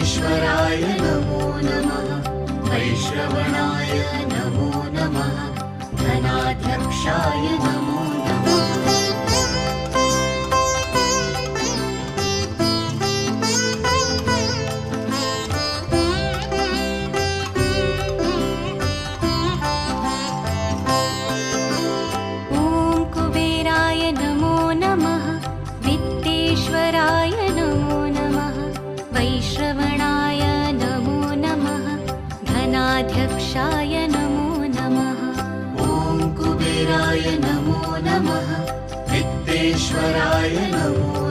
वित्तेश्वराय नमो नमः। वैश्रवणाय नमो नमः। धनाध्यक्षाय नमो नमः। वैश्रवणाय नमो नमः। धनाध्यक्षाय नमो नमः। ॐ कुबेराय नमो नमः। वित्तेश्वराय नमो